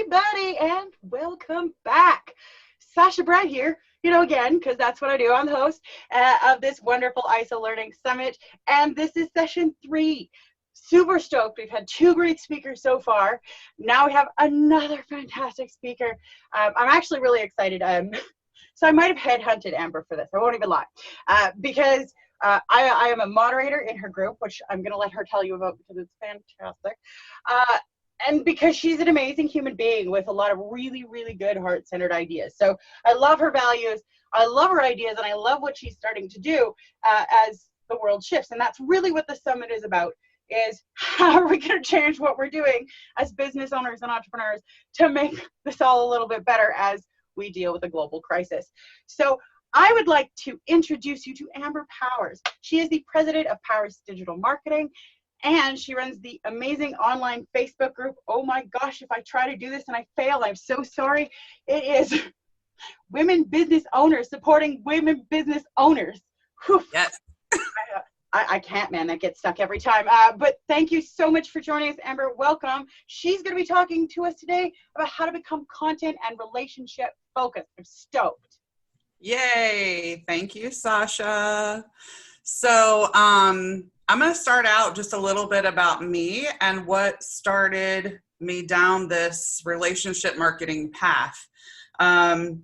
everybody, and welcome back. Sasha Brett here, again, because that's what I do. I'm the host of this wonderful ISO Learning Summit, and this is session 3. Super stoked. We've had 2 great speakers so far. Now we have another fantastic speaker. I'm actually really excited. So I might have headhunted Amber for this. I won't even lie, because I am a moderator in her group, which I'm going to let her tell you about because it's fantastic. And because she's an amazing human being with a lot of really, really good heart-centered ideas. So I love her values, I love her ideas, and I love what she's starting to do as the world shifts. And that's really what the summit is about, is how are we going to change what we're doing as business owners and entrepreneurs to make this all a little bit better as we deal with a global crisis. So I would like to introduce you to Amber Powers. She is the president of Powers Digital Marketing, and she runs the amazing online Facebook group. Oh my gosh, if I try to do this and I fail, I'm so sorry. It is Women Business Owners Supporting Women Business Owners. Whew. Yes. I can't, man. That gets stuck every time. But thank you so much for joining us, Amber. Welcome. She's going to be talking to us today about how to become content and relationship focused. I'm stoked. Yay. Thank you, Sasha. So I'm going to start out just a little bit about me and what started me down this relationship marketing path. I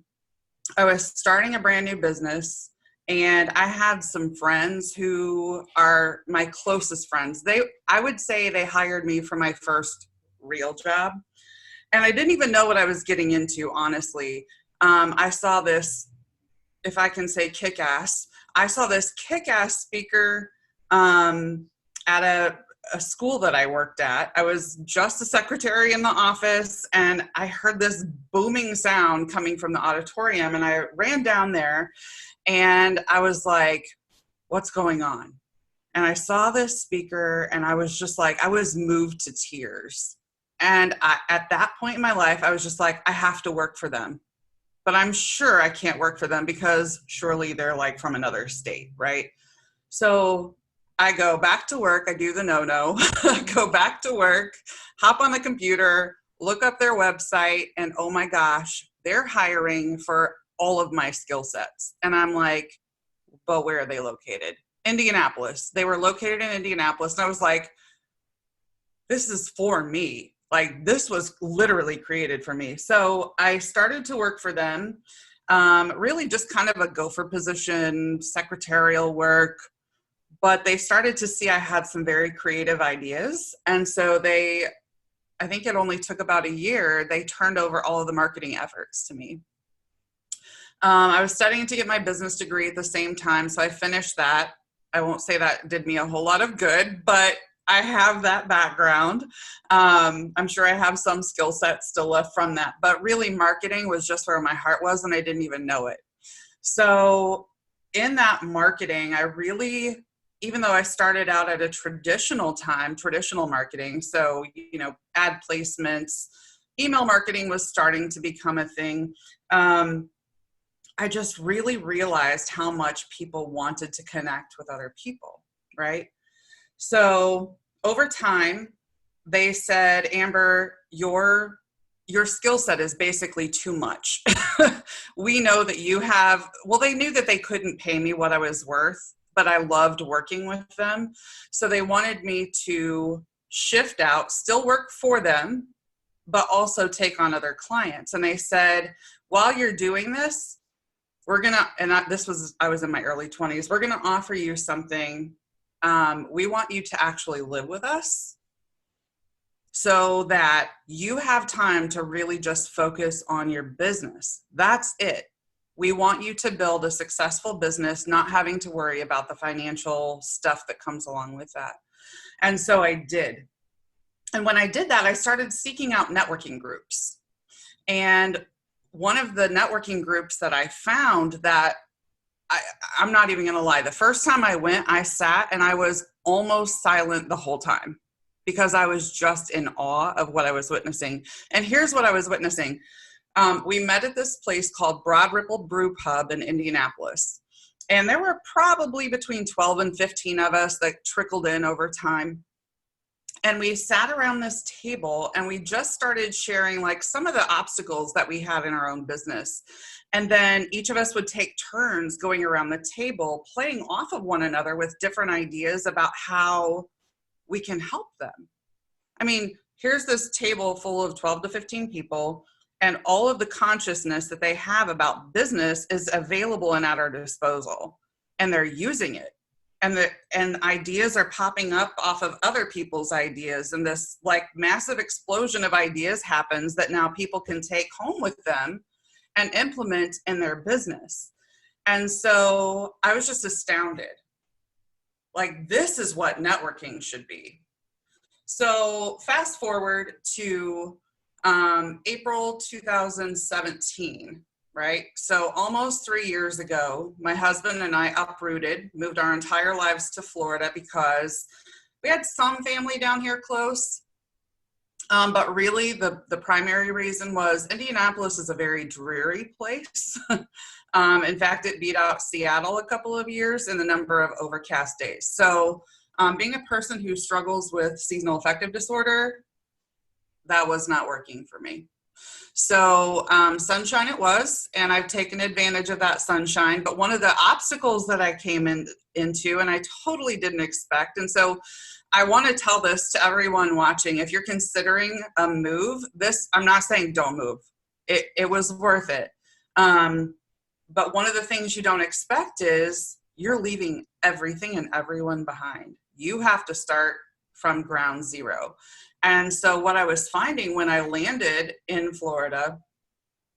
was starting a brand new business, and I had some friends who are my closest friends. I would say they hired me for my first real job. And I didn't even know what I was getting into, honestly. I saw this, if I can say kick-ass, I saw this kick-ass speaker at a school that I worked at. I was just a secretary in the office, and I heard this booming sound coming from the auditorium, and I ran down there, and I was like, what's going on? And I saw this speaker, and I was just like, I was moved to tears. And at that point in my life, I was just like, I have to work for them. But I'm sure I can't work for them because surely they're like from another state, right? So I go back to work, I do the no-no, go back to work, hop on the computer, look up their website, and oh my gosh, they're hiring for all of my skill sets. And I'm like, but where are they located? Indianapolis. They were located in Indianapolis. And I was like, this is for me. Like, this was literally created for me. So I started to work for them, really just kind of a gopher position, secretarial work. But they started to see I had some very creative ideas. And so I think it only took about a year, they turned over all of the marketing efforts to me. I was studying to get my business degree at the same time, so I finished that. I won't say that did me a whole lot of good, but I have that background. I'm sure I have some skill sets still left from that, but really marketing was just where my heart was, and I didn't even know it. So in that marketing, I really, even though I started out at a traditional marketing, so, ad placements, email marketing was starting to become a thing. I just really realized how much people wanted to connect with other people, right? So over time, they said, Amber, your skill set is basically too much. We know that you have, they knew that they couldn't pay me what I was worth, but I loved working with them. So they wanted me to shift out, still work for them, but also take on other clients. And they said, while you're doing this, I was in my early 20s, we're going to offer you something. We want you to actually live with us so that you have time to really just focus on your business. That's it. We want you to build a successful business, not having to worry about the financial stuff that comes along with that. And so I did. And when I did that, I started seeking out networking groups. And one of the networking groups that I found that I'm not even going to lie. The first time I went, I sat and I was almost silent the whole time because I was just in awe of what I was witnessing. And here's what I was witnessing. We met at this place called Broad Ripple Brew Pub in Indianapolis. And there were probably between 12 and 15 of us that trickled in over time. And we sat around this table and we just started sharing like some of the obstacles that we had in our own business. And then each of us would take turns going around the table, playing off of one another with different ideas about how we can help them. I mean, here's this table full of 12 to 15 people, and all of the consciousness that they have about business is available and at our disposal, and they're using it. And ideas are popping up off of other people's ideas, and this like massive explosion of ideas happens that now people can take home with them and implement in their business. And so I was just astounded. Like, this is what networking should be. So fast forward to April 2017, right? So almost 3 years ago, my husband and I uprooted, moved our entire lives to Florida because we had some family down here close. But really the primary reason was Indianapolis is a very dreary place. In fact, it beat out Seattle a couple of years in the number of overcast days. So being a person who struggles with seasonal affective disorder, that was not working for me. So sunshine it was, and I've taken advantage of that sunshine. But one of the obstacles that I came into, and I totally didn't expect, and so I want to tell this to everyone watching. If you're considering a move, I'm not saying don't move. It was worth it. But one of the things you don't expect is you're leaving everything and everyone behind. You have to start from ground zero. And so what I was finding when I landed in Florida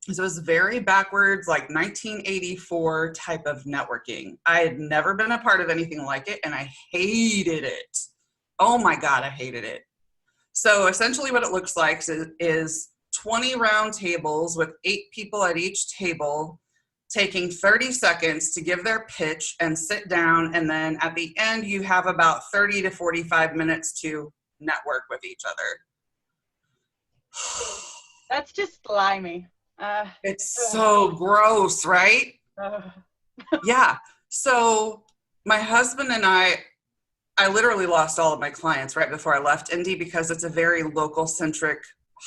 is it was very backwards, like 1984 type of networking. I had never been a part of anything like it, and I hated it. Oh my God, I hated it. So essentially what it looks like is 20 round tables with 8 people at each table, taking 30 seconds to give their pitch and sit down. And then at the end, you have about 30 to 45 minutes to network with each other. That's just slimy. It's so gross, right? Yeah. So my husband and I literally lost all of my clients right before I left Indy because it's a very local centric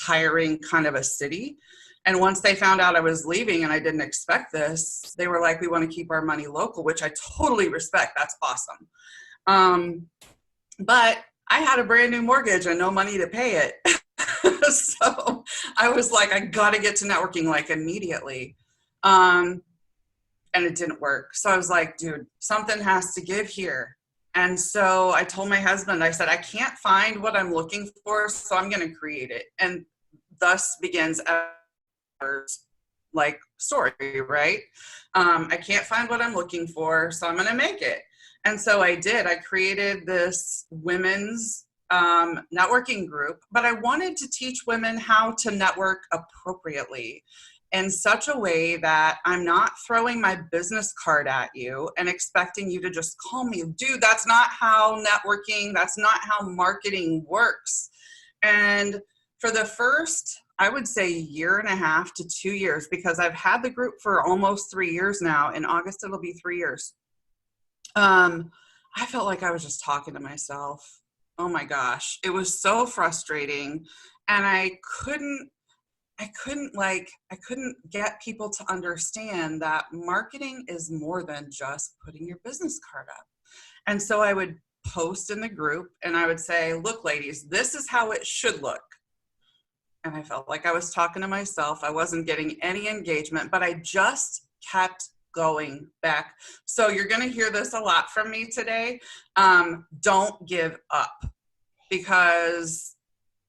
hiring kind of a city. And once they found out I was leaving and I didn't expect this, they were like, we want to keep our money local, which I totally respect. That's awesome. But I had a brand new mortgage and no money to pay it. So I was like, I got to get to networking like immediately. And it didn't work. So I was like, dude, something has to give here. And so I told my husband, I said, I can't find what I'm looking for, so I'm going to create it. And thus begins our like story, right? I can't find what I'm looking for, so I'm going to make it. And so I did. I created this women's networking group, but I wanted to teach women how to network appropriately in such a way that I'm not throwing my business card at you and expecting you to just call me. Dude, that's not how networking, that's not how marketing works. And for the first, I would say 1.5 to 2 years, because I've had the group for almost 3 years now. In August, it'll be 3 years. I felt like I was just talking to myself. Oh my gosh. It was so frustrating. And I couldn't get people to understand that marketing is more than just putting your business card up. And so I would post in the group and I would say, look, ladies, this is how it should look. And I felt like I was talking to myself. I wasn't getting any engagement, but I just kept going back. So you're going to hear this a lot from me today. Don't give up, because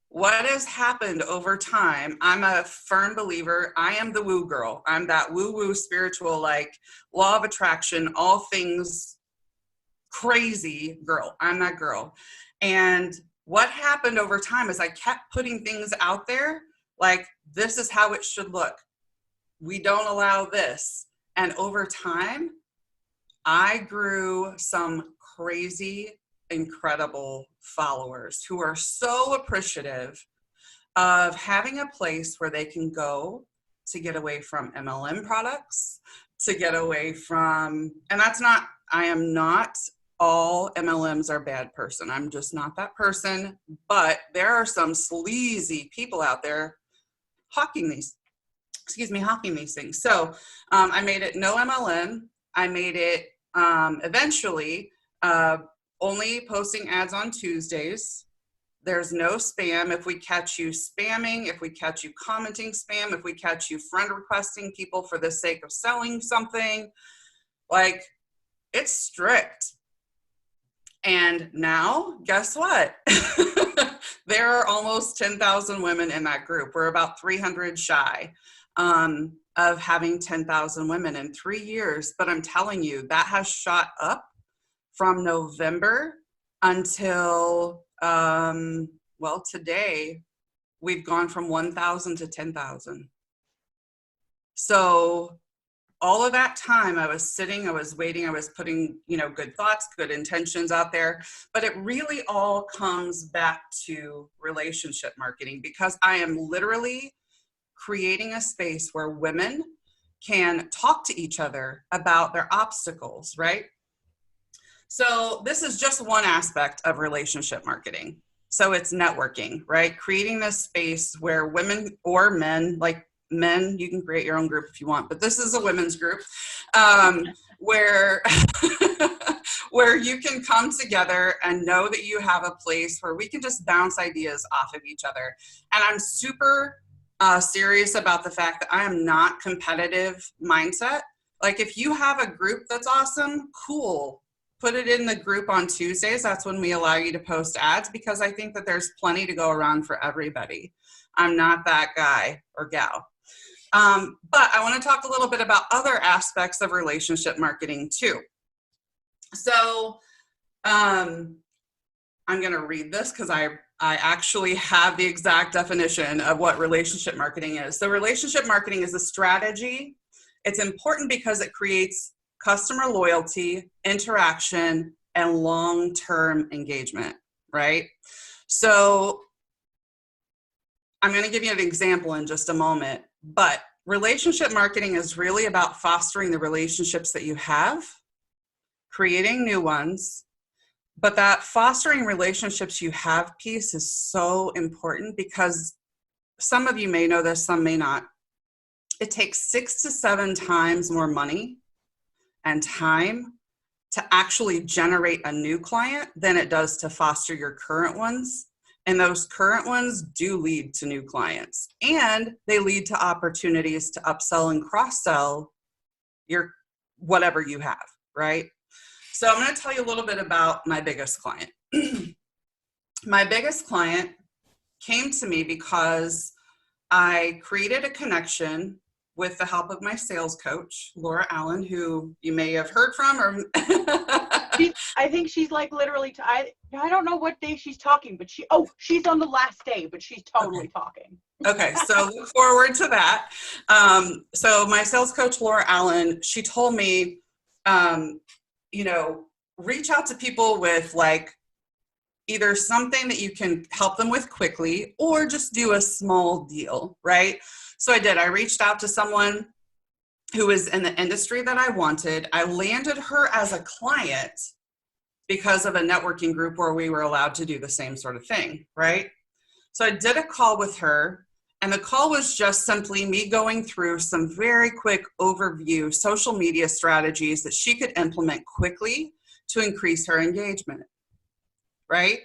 what has happened over time, I'm a firm believer, I am the woo girl. I'm that woo-woo spiritual, like law of attraction, all things crazy girl. I'm that girl. And what happened over time is I kept putting things out there like, this is how it should look. We don't allow this. And over time, I grew some crazy, incredible followers who are so appreciative of having a place where they can go to get away from MLM products, to get away from, and that's not, I am not all MLMs are bad person. I'm just not that person, but there are some sleazy people out there hawking these things. So I made it no MLM. I made it eventually only posting ads on Tuesdays. There's no spam. If we catch you spamming, if we catch you commenting spam, if we catch you friend requesting people for the sake of selling something, like, it's strict. And now, guess what? There are almost 10,000 women in that group. We're about 300 shy of having 10,000 women in 3 years. But I'm telling you, that has shot up from November until, well, today, we've gone from 1,000 to 10,000. So all of that time I was sitting, I was waiting, I was putting, good thoughts, good intentions out there, but it really all comes back to relationship marketing, because I am literally creating a space where women can talk to each other about their obstacles, right? So this is just one aspect of relationship marketing. So it's networking, right? Creating this space where women or men, like men, you can create your own group if you want, but this is a women's group, where where you can come together and know that you have a place where we can just bounce ideas off of each other. And I'm super serious about the fact that I am not competitive mindset. Like, if you have a group that's awesome, cool. Put it in the group on Tuesdays. That's when we allow you to post ads, because I think that there's plenty to go around for everybody. I'm not that guy or gal. But I want to talk a little bit about other aspects of relationship marketing too. So I'm going to read this because I actually have the exact definition of what relationship marketing is. So relationship marketing is a strategy. It's important because it creates customer loyalty, interaction, and long-term engagement, right? So I'm going to give you an example in just a moment, but relationship marketing is really about fostering the relationships that you have, creating new ones, but that fostering relationships you have piece is so important, because some of you may know this, some may not. It takes 6 to 7 times more money and time to actually generate a new client than it does to foster your current ones. And those current ones do lead to new clients, and they lead to opportunities to upsell and cross-sell your whatever you have, right? So I'm going to tell you a little bit about my biggest client. My biggest client came to me because I created a connection with the help of my sales coach, Laura Allen, who you may have heard from, or I think she's like literally, I don't know what day she's talking, but she's on the last day, but she's totally talking. Okay, so look forward to that. So my sales coach, Laura Allen, she told me, reach out to people with like either something that you can help them with quickly, or just do a small deal, right? So I did. I reached out to someone who was in the industry that I wanted. I landed her as a client because of a networking group where we were allowed to do the same sort of thing, right? So I did a call with her, and the call was just simply me going through some very quick overview social media strategies that she could implement quickly to increase her engagement, right?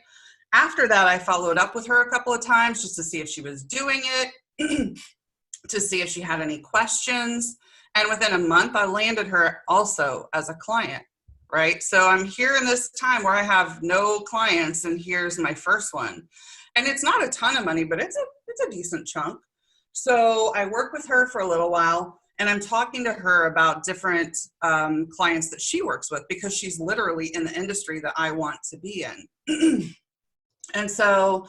After that, I followed up with her a couple of times just to see if she was doing it, to see if she had any questions. And within a month, I landed her also as a client, right? So I'm here in this time where I have no clients, and here's my first one. And it's not a ton of money, but it's a decent chunk. So I work with her for a little while, and I'm talking to her about different clients that she works with, because she's literally in the industry that I want to be in. And so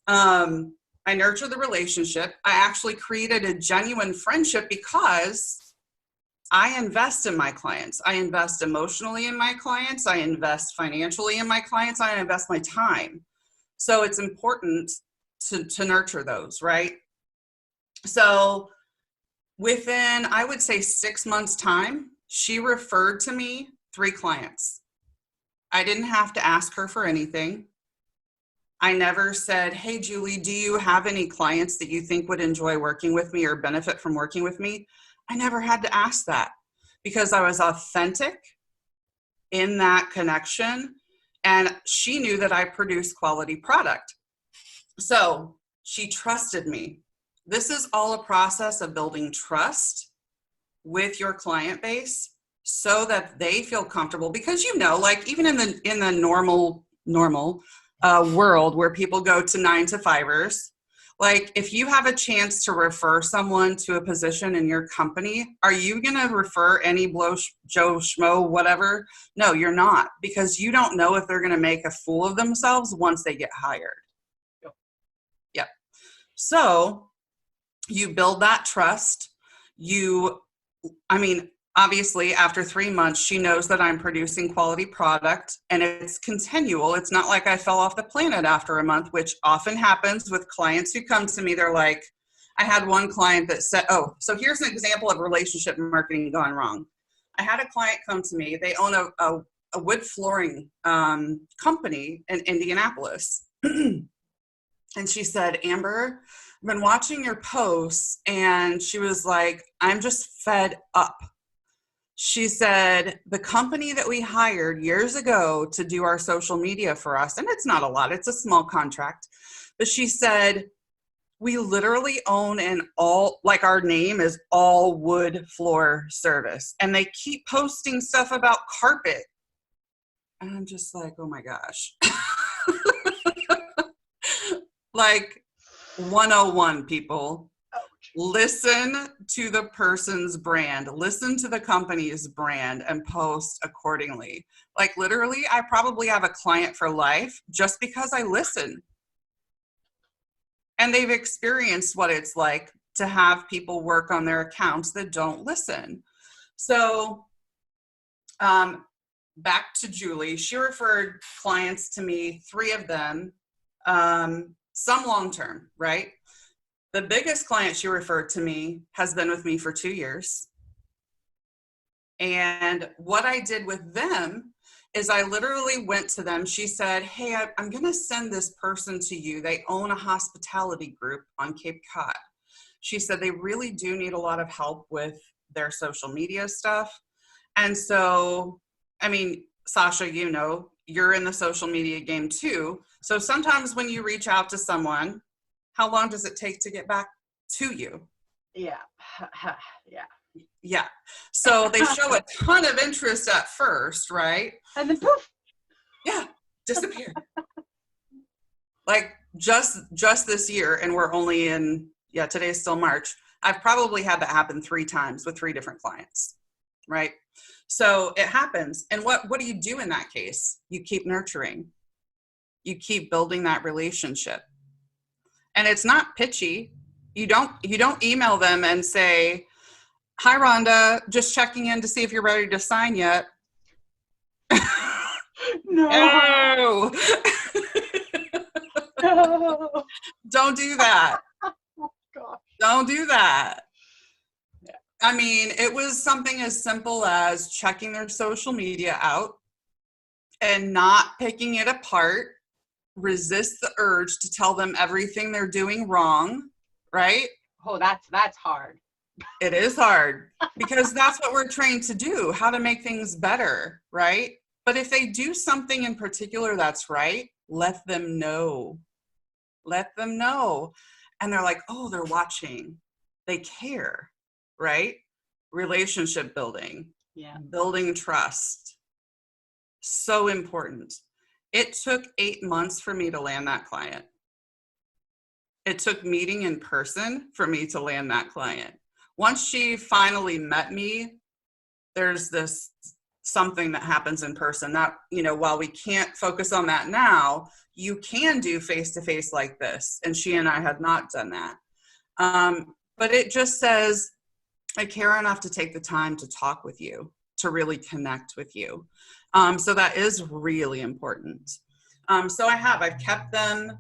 I nurture the relationship. I actually created a genuine friendship because I invest in my clients. I invest emotionally in my clients. I invest financially in my clients. I invest my time. So it's important to nurture those, right? So within, I would say 6 months time, she referred to me 3 clients. I didn't have to ask her for anything. I never said, hey, Julie, do you have any clients that you think would enjoy working with me or benefit from working with me? I never had to ask that because I was authentic in that connection. And she knew that I produced quality product. So she trusted me. This is all a process of building trust with your client base so that they feel comfortable, because like even in the normal world where people go to 9-to-5ers, like if you have a chance to refer someone to a position in your company, are you going to refer any Joe Schmo, whatever? No, you're not, because you don't know if they're going to make a fool of themselves once they get hired. Yep. So you build that trust. Obviously, after 3 months, she knows that I'm producing quality product, and it's continual. It's not like I fell off the planet after a month, which often happens with clients who come to me. They're like, I had one client that said, oh, so here's an example of relationship marketing gone wrong. I had a client come to me. They own a wood flooring company in Indianapolis. And she said, Amber, I've been watching your posts. And she was like, I'm just fed up. She said, the company that we hired years ago to do our social media for us, and it's not a lot, it's a small contract, but she said, we literally own our name is all wood floor service. And they keep posting stuff about carpet. And I'm just like, oh my gosh. Like 101, people. Listen to the person's brand, listen to the company's brand, and post accordingly. Like literally, I probably have a client for life just because I listen. And they've experienced what it's like to have people work on their accounts that don't listen. So back to Julie, she referred clients to me, 3 of them, some long-term, right? The biggest client she referred to me has been with me for 2 years. And what I did with them is I literally went to them. She said, hey, I'm going to send this person to you. They own a hospitality group on Cape Cod. She said they really do need a lot of help with their social media stuff. And so, Sasha, you're in the social media game too. So sometimes when you reach out to someone, how long does it take to get back to you? Yeah. Yeah. So they show a ton of interest at first, right? And then poof. Yeah, disappear. Like just this year, and we're only in, today's still March. I've probably had that happen 3 times with 3 different clients, right? So it happens. And what do you do in that case? You keep nurturing. You keep building that relationship. And it's not pitchy. You don't email them and say, hi, Rhonda, just checking in to see if you're ready to sign yet. No. No. Don't do that. Oh, gosh. Don't do that. Yeah. It was something as simple as checking their social media out and not picking it apart. Resist the urge to tell them everything they're doing wrong, right? Oh, that's hard. It is hard because that's what we're trained to do, how to make things better, right? But if they do something in particular that's right, let them know. Let them know. And they're like, oh, they're watching. They care, right? Relationship building, building trust. So important. It took 8 months for me to land that client. It took meeting in person for me to land that client. Once she finally met me, there's this something that happens in person that, while we can't focus on that now, you can do face-to-face like this. And she and I had not done that. But it just says, I care enough to take the time to talk with you, to really connect with you. So that is really important. So I've kept them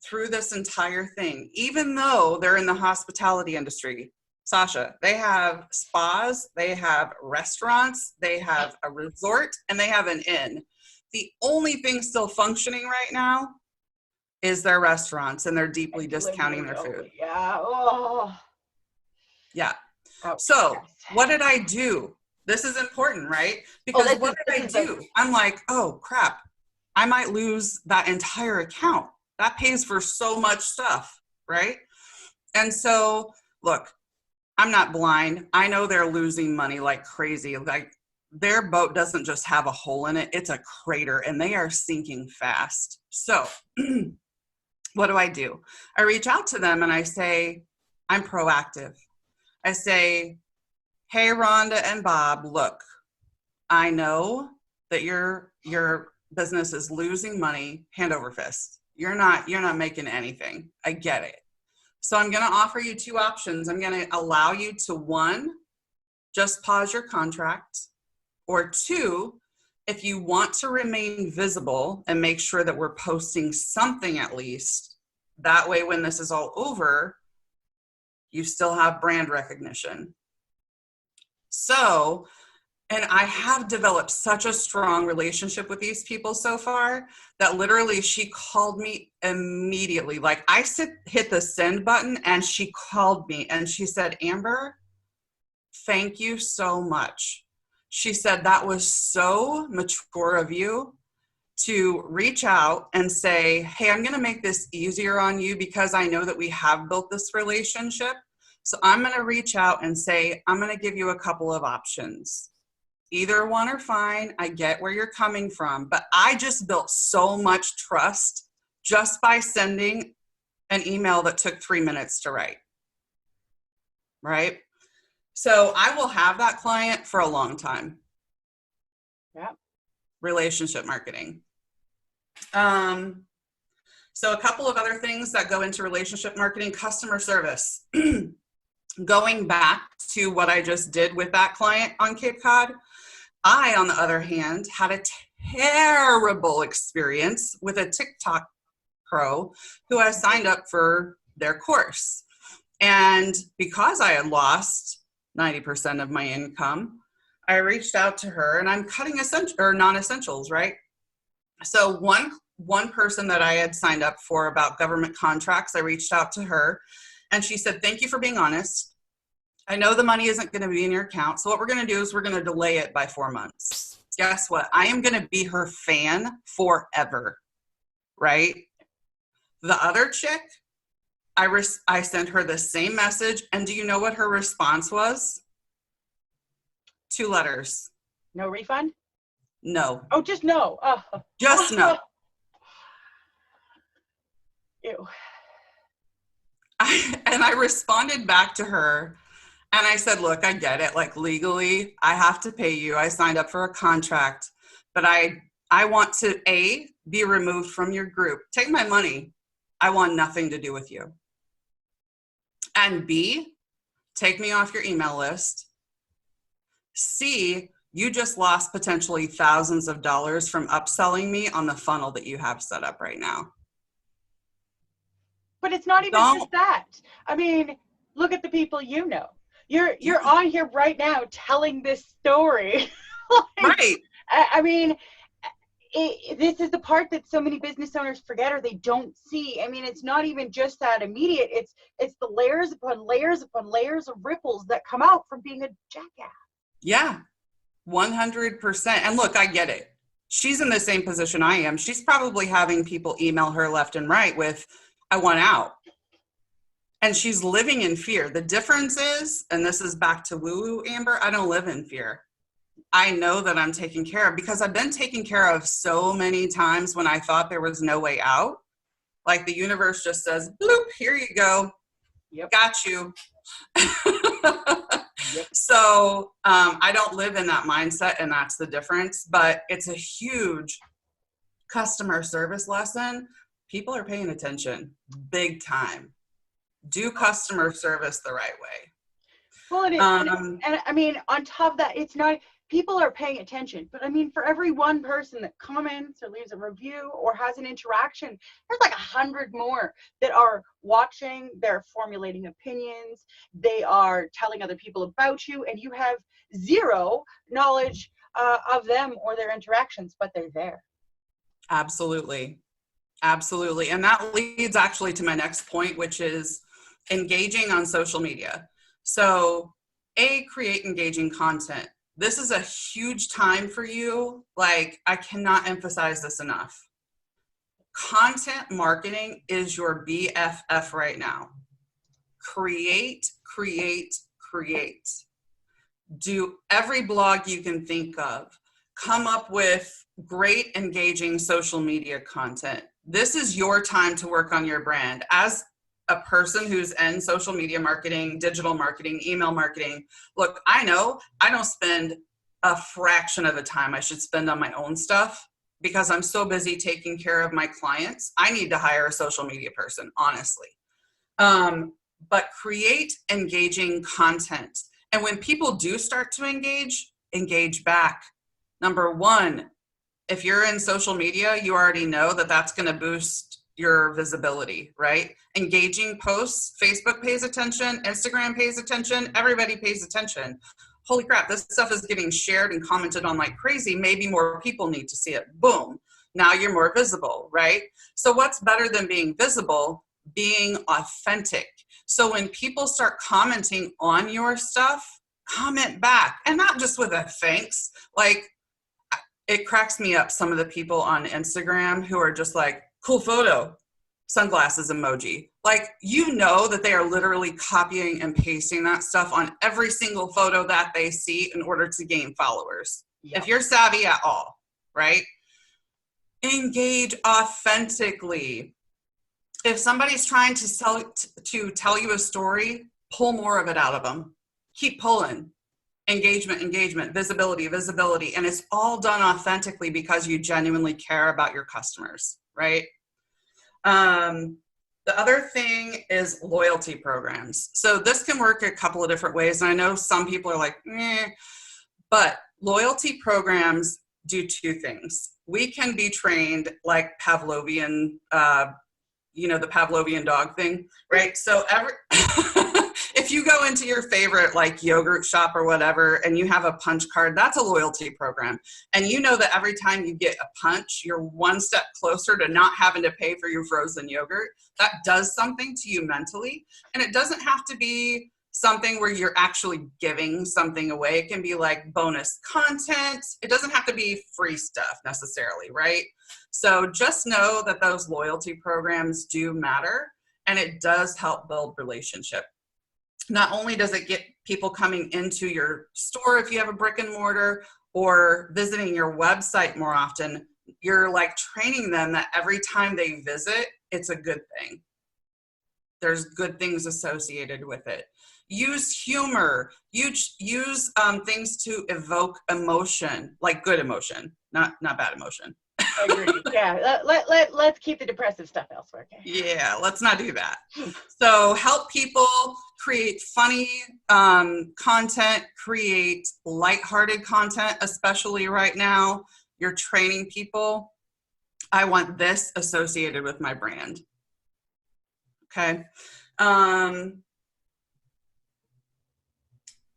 through this entire thing, even though they're in the hospitality industry. Sasha, they have spas, they have restaurants, they have a resort, and they have an inn. The only thing still functioning right now is their restaurants, and they're deeply discounting their food. Yeah. Oh. Yeah. Ouch. So Yes. what did I do? This is important, right? Because what did I do? I'm like, oh crap, I might lose that entire account. That pays for so much stuff, right? And so, look, I'm not blind. I know they're losing money like crazy. Like their boat doesn't just have a hole in it, it's a crater, and they are sinking fast. So what do? I reach out to them and I say, I'm proactive. I say, hey, Rhonda and Bob, look, I know that your business is losing money hand over fist. You're not making anything. I get it. So I'm going to offer you two options. I'm going to allow you to, one, just pause your contract, or two, if you want to remain visible and make sure that we're posting something at least, that way when this is all over, you still have brand recognition. So, and I have developed such a strong relationship with these people so far that literally she called me immediately. Like I hit the send button and she called me and she said, Amber, thank you so much. She said, that was so mature of you to reach out and say, hey, I'm going to make this easier on you because I know that we have built this relationship. So I'm going to reach out and say, I'm going to give you a couple of options. Either one are fine. I get where you're coming from, but I just built so much trust just by sending an email that took 3 minutes to write. Right? So I will have that client for a long time. Yeah. Relationship marketing. So a couple of other things that go into relationship marketing: customer service. Going back to what I just did with that client on Cape Cod, I, on the other hand, had a terrible experience with a TikTok pro who I signed up for their course. And because I had lost 90% of my income, I reached out to her, and I'm cutting non-essentials, right? So one person that I had signed up for about government contracts, I reached out to her and she said, thank you for being honest. I know the money isn't going to be in your account. So what we're going to do is we're going to delay it by 4 months. Guess what? I am going to be her fan forever, right? The other chick, I sent her the same message. And do you know what her response was? 2 letters. No refund? No. Oh, just no. Oh. Just no. Ew. And I responded back to her and I said, look, I get it. Like legally, I have to pay you. I signed up for a contract, but I want to be removed from your group. Take my money. I want nothing to do with you. And B, take me off your email list. C, you just lost potentially thousands of dollars from upselling me on the funnel that you have set up right now. But it's not even just that. I mean, look at the people you know. You're on here right now telling this story. Like, right. I mean, this is the part that so many business owners forget or they don't see. I mean, it's not even just that immediate. It's the layers upon layers upon layers of ripples that come out from being a jackass. Yeah, 100%. And look, I get it. She's in the same position I am. She's probably having people email her left and right with, I want out. And she's living in fear. The difference is, and this is back to woo-woo, Amber, I don't live in fear. I know that I'm taken care of because I've been taken care of so many times when I thought there was no way out. Like the universe just says, bloop, here you go. Yep. Got you. Yep. So I don't live in that mindset, and that's the difference. But it's a huge customer service lesson. People are paying attention big time. Do customer service the right way. Well, it is. And I mean, on top of that, it's not, people are paying attention. But I mean, for every one person that comments or leaves a review or has an interaction, there's like 100 more that are watching, they're formulating opinions, they are telling other people about you, and you have zero knowledge of them or their interactions, but they're there. Absolutely. Absolutely. And that leads actually to my next point, which is engaging on social media. So, create engaging content. This is a huge time for you. Like, I cannot emphasize this enough. Content marketing is your BFF right now. Create, create, create. Do every blog you can think of. Come up with great, engaging social media content. This is your time to work on your brand. As a person who's in social media marketing, digital marketing, email marketing, look, I know I don't spend a fraction of the time I should spend on my own stuff because I'm so busy taking care of my clients. I need to hire a social media person, honestly. But create engaging content. And when people do start to engage back. Number one, if you're in social media, you already know that that's going to boost your visibility, right? Engaging posts, Facebook pays attention, Instagram pays attention, everybody pays attention. Holy crap, this stuff is getting shared and commented on like crazy. Maybe more people need to see it. Boom. Now you're more visible, right? So what's better than being visible? Being authentic. So when people start commenting on your stuff, comment back, and not just with a thanks. Like, it cracks me up, some of the people on Instagram who are just like, cool photo, sunglasses emoji. Like, you know that they are literally copying and pasting that stuff on every single photo that they see in order to gain followers. Yep. If you're savvy at all, right? Engage authentically. If somebody's trying to tell you a story, pull more of it out of them. Keep pulling. Engagement, visibility. And it's all done authentically because you genuinely care about your customers, right? The other thing is loyalty programs. So this can work a couple of different ways. And I know some people are like, but loyalty programs do two things. We can be trained like Pavlovian, the Pavlovian dog thing, right? So if you go into your favorite like yogurt shop or whatever and you have a punch card, that's a loyalty program. And you know that every time you get a punch, you're one step closer to not having to pay for your frozen yogurt. That does something to you mentally. And it doesn't have to be something where you're actually giving something away. It can be like bonus content. It doesn't have to be free stuff necessarily, right? So just know that those loyalty programs do matter, and it does help build relationship. Not only does it get people coming into your store if you have a brick and mortar, or visiting your website more often, you're like training them that every time they visit, it's a good thing. There's good things associated with it. Use humor. Use things to evoke emotion, like good emotion, not bad emotion. I agree. Yeah, let's keep the depressive stuff elsewhere. Okay? Yeah, let's not do that. So help people create funny content, create lighthearted content, especially right now. You're training people. I want this associated with my brand. Okay.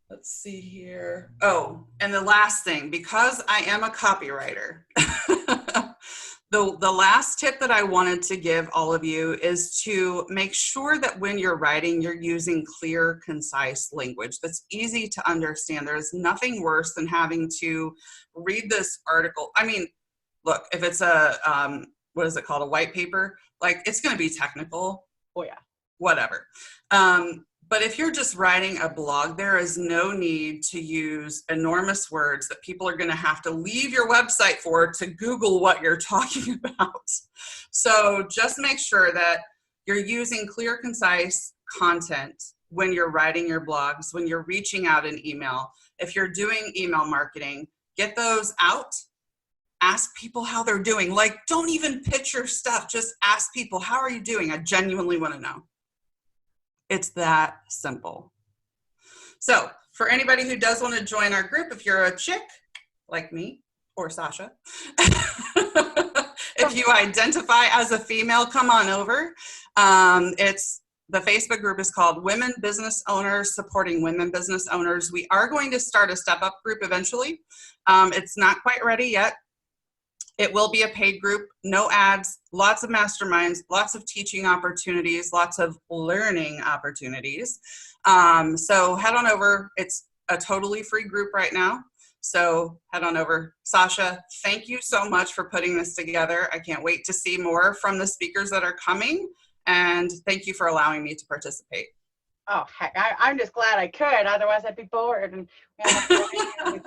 Let's see here. Oh, and the last thing, because I am a copywriter, the last tip that I wanted to give all of you is to make sure that when you're writing, you're using clear, concise language that's easy to understand. There's nothing worse than having to read this article. I mean, look, if it's a, what is it called? A white paper, like it's going to be technical. Oh yeah. Whatever. But if you're just writing a blog, there is no need to use enormous words that people are going to have to leave your website for to Google what you're talking about. So just make sure that you're using clear, concise content when you're writing your blogs, when you're reaching out in email. If you're doing email marketing, get those out. Ask people how they're doing. Like, don't even pitch your stuff. Just ask people, how are you doing? I genuinely want to know. It's that simple. So for anybody who does want to join our group, if you're a chick like me or Sasha, if you identify as a female, come on over. The Facebook group is called Women Business Owners Supporting Women Business Owners. We are going to start a step up group eventually. It's not quite ready yet. It will be a paid group, no ads, lots of masterminds, lots of teaching opportunities, lots of learning opportunities. So head on over. It's a totally free group right now. So head on over. Sasha, thank you so much for putting this together. I can't wait to see more from the speakers that are coming. And thank you for allowing me to participate. Oh, heck, I'm just glad I could. Otherwise, I'd be bored. And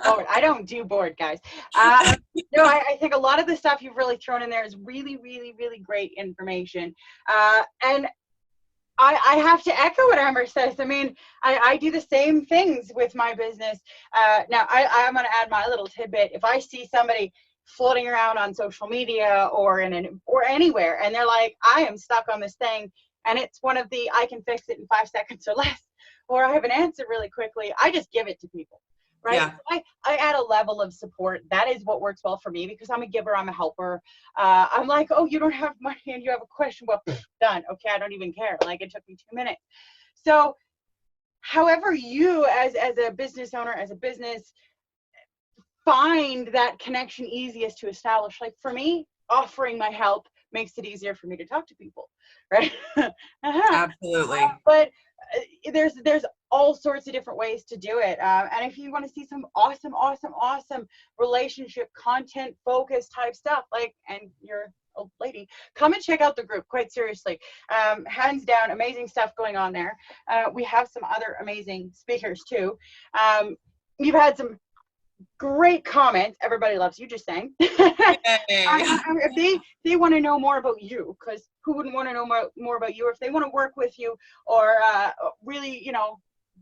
bored. I don't do bored, guys. No, I think a lot of the stuff you've really thrown in there is really, really, really great information. And I have to echo what Amber says. I mean, I do the same things with my business. Now, I'm going to add my little tidbit. If I see somebody floating around on social media or or anywhere, and they're like, I am stuck on this thing, and it's one of the I can fix it in 5 seconds or less, or I have an answer really quickly, I just give it to people, right? Yeah. I add a level of support. That is what works well for me because I'm a giver, I'm a helper. I'm like, oh, you don't have money and you have a question, well, done. Okay, I don't even care. Like, it took me 2 minutes. So however you as a business owner, as a business, find that connection easiest to establish. Like for me, offering my help makes it easier for me to talk to people, right? Absolutely. But there's all sorts of different ways to do it. And if you want to see some awesome relationship content focused type stuff, like, and you're a lady, come and check out the group, quite seriously. Hands down, amazing stuff going on there. We have some other amazing speakers too. You've had some great comments. Everybody loves you, just saying. If they want to know more about you, because who wouldn't want to know more about you? If they want to work with you or really,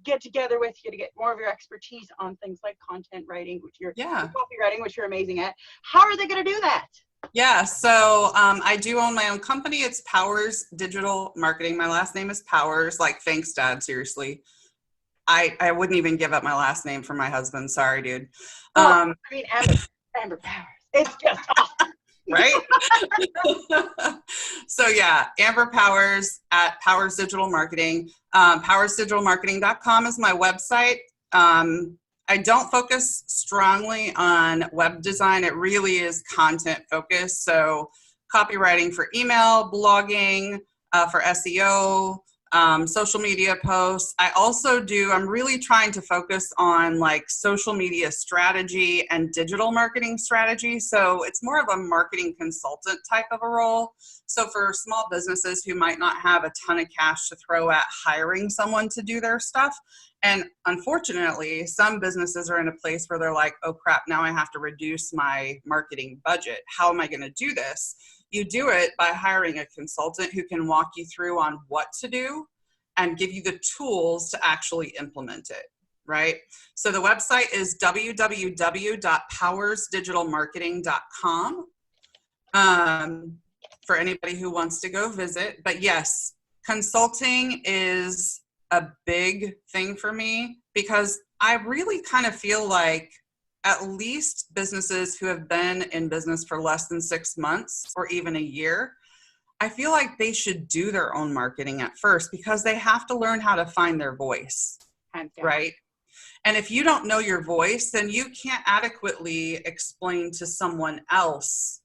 get together with you to get more of your expertise on things like content writing, which you're copywriting, which you're amazing at, how are they going to do that? Yeah, so I do own my own company. It's Powers Digital Marketing. My last name is Powers. Like, thanks, Dad. Seriously. I wouldn't even give up my last name for my husband. Sorry, dude. I mean, Amber Powers. It's just awesome. Right? So yeah, Amber Powers at Powers Digital Marketing. PowersDigitalMarketing.com is my website. I don't focus strongly on web design. It really is content focused. So copywriting for email, blogging, for SEO, social media posts. I'm really trying to focus on like social media strategy and digital marketing strategy. So it's more of a marketing consultant type of a role. So for small businesses who might not have a ton of cash to throw at hiring someone to do their stuff. And unfortunately, some businesses are in a place where they're like, oh crap, now I have to reduce my marketing budget. How am I going to do this? You do it by hiring a consultant who can walk you through on what to do and give you the tools to actually implement it, right? So the website is www.powersdigitalmarketing.com for anybody who wants to go visit. But yes, consulting is a big thing for me because I really kind of feel like at least businesses who have been in business for less than 6 months or even a year, I feel like they should do their own marketing at first because they have to learn how to find their voice, right? And if you don't know your voice, then you can't adequately explain to someone else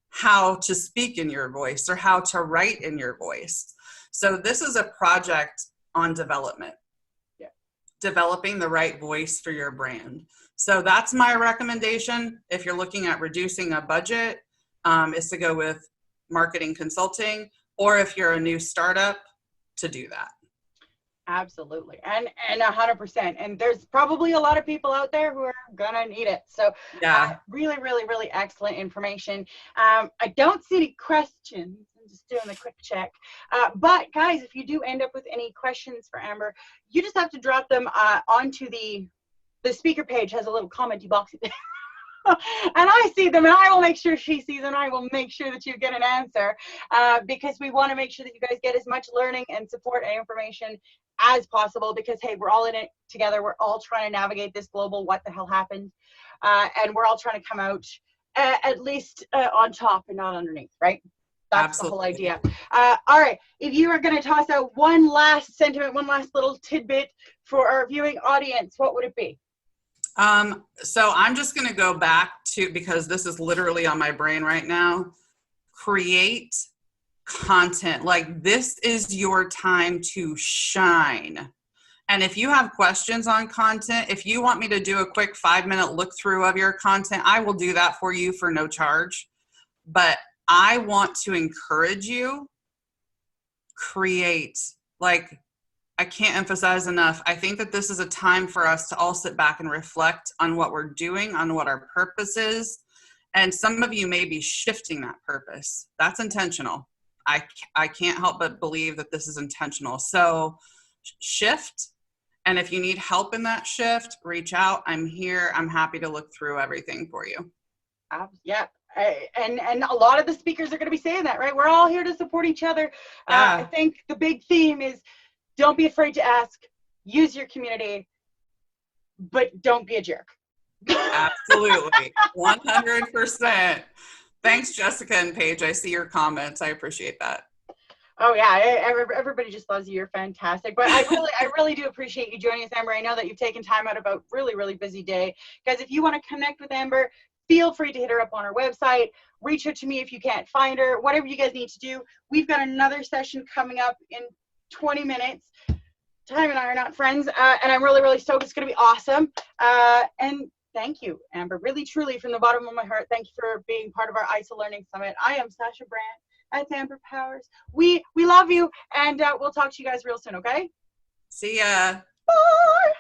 how to speak in your voice or how to write in your voice. So this is a project on development, developing the right voice for your brand. So that's my recommendation. If you're looking at reducing a budget, is to go with marketing consulting, or if you're a new startup, to do that. Absolutely. And 100%. And there's probably a lot of people out there who are gonna need it. So yeah, really, really, really excellent information. I don't see any questions. I'm just doing a quick check. But guys, if you do end up with any questions for Amber, you just have to drop them onto the speaker page. Has a little commenty box. And I see them, and I will make sure she sees, and I will make sure that you get an answer, because we want to make sure that you guys get as much learning and support and information as possible, because hey, we're all in it together. We're all trying to navigate this global what the hell happened, and we're all trying to come out at least on top and not underneath, right? That's Absolutely. The whole idea. All right, if you are going to toss out one last sentiment, one last little tidbit for our viewing audience, what would it be? So I'm just going to go back to, because this is literally on my brain right now, create content. Like, this is your time to shine. And if you have questions on content, if you want me to do a quick 5-minute look through of your content, I will do that for you for no charge. But I want to encourage you, create. Like, I can't emphasize enough. I think that this is a time for us to all sit back and reflect on what we're doing, on what our purpose is. And some of you may be shifting that purpose. That's intentional. I can't help but believe that this is intentional. So shift. And if you need help in that shift, reach out. I'm here. I'm happy to look through everything for you. Yeah. And a lot of the speakers are going to be saying that, right? We're all here to support each other. Yeah. I think the big theme is don't be afraid to ask, use your community, but don't be a jerk. Absolutely. 100%. Thanks, Jessica and Paige. I see your comments. I appreciate that. Oh yeah, everybody just loves you. You're fantastic. But I really do appreciate you joining us, Amber. I know that you've taken time out of a really, really busy day. Guys, if you want to connect with Amber, feel free to hit her up on her website. Reach out to me if you can't find her. Whatever you guys need to do. We've got another session coming up in 20 minutes. Time and I are not friends, and I'm really, really stoked. It's going to be awesome. And thank you, Amber. Really, truly, from the bottom of my heart, thank you for being part of our ISO Learning Summit. I am Sasha Brandt. That's Amber Powers. We love you, and we'll talk to you guys real soon, okay? See ya. Bye.